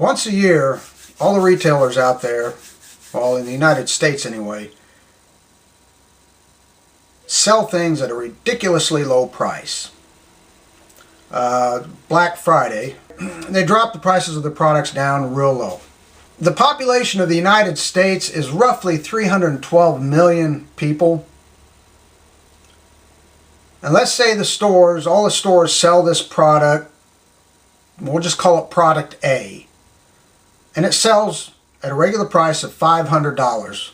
Once a year, all the retailers out there, well, in the United States anyway, sell things at a ridiculously low price. Black Friday, they drop the prices of their products down real low. The population of the United States is roughly 312 million people. And let's say all the stores sell this product, we'll just call it product A. And it sells at a regular price of $500.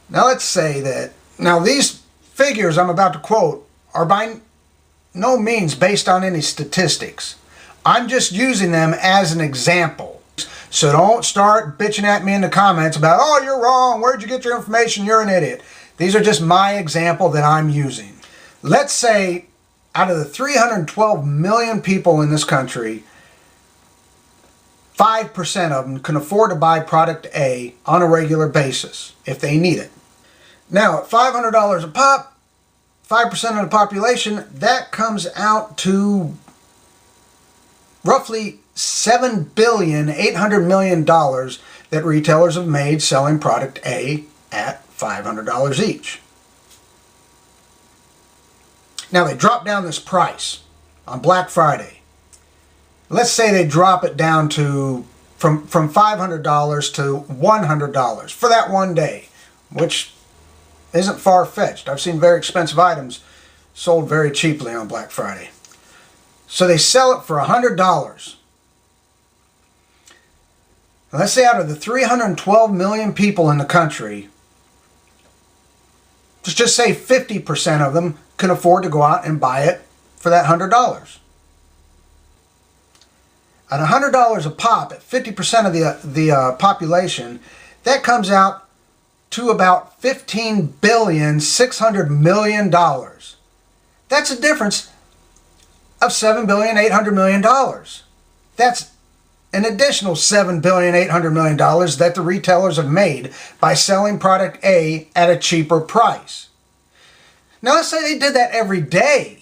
Now let's say that, these figures I'm about to quote are by no means based on any statistics. I'm just using them as an example. So don't start bitching at me in the comments about, oh, you're wrong, where'd you get your information, you're an idiot. These are just my example that I'm using. Let's say out of the 312 million people in this country, 5% of them can afford to buy product A on a regular basis if they need it. Now, at $500 a pop, 5% of the population, that comes out to roughly $7,800,000,000 that retailers have made selling product A at $500 each. Now, they drop down this price on Black Friday. Let's say they drop it down to from $500 to $100 for that one day, which isn't far-fetched. I've seen very expensive items sold very cheaply on Black Friday. So they sell it for $100. Let's say out of the 312 million people in the country, let's just say 50% of them can afford to go out and buy it for that $100. At $100 a pop, at 50% of the population, that comes out to about $15,600,000,000. That's a difference of $7,800,000,000. That's an additional $7,800,000,000 that the retailers have made by selling product A at a cheaper price. Now let's say they did that every day,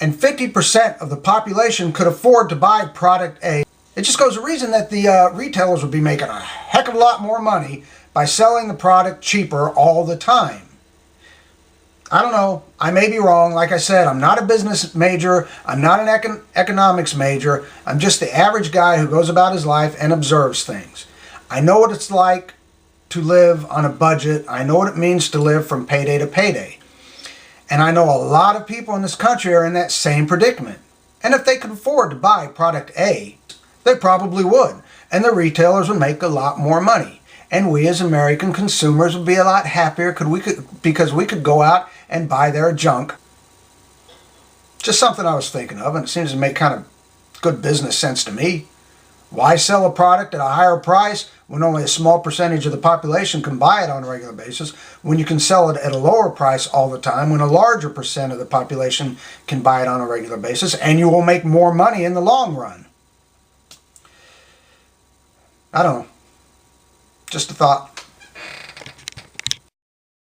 and 50% of the population could afford to buy product A. It just goes to reason that the retailers would be making a heck of a lot more money by selling the product cheaper all the time. I don't know. I may be wrong. Like I said, I'm not a business major. I'm not an economics major. I'm just the average guy who goes about his life and observes things. I know what it's like to live on a budget. I know what it means to live from payday to payday. And I know a lot of people in this country are in that same predicament. And if they could afford to buy product A, they probably would. And the retailers would make a lot more money. And we as American consumers would be a lot happier because we could go out and buy their junk. Just something I was thinking of, and it seems to make kind of good business sense to me. Why sell a product at a higher price when only a small percentage of the population can buy it on a regular basis, when you can sell it at a lower price all the time, when a larger percent of the population can buy it on a regular basis, and you will make more money in the long run? I don't know. Just a thought.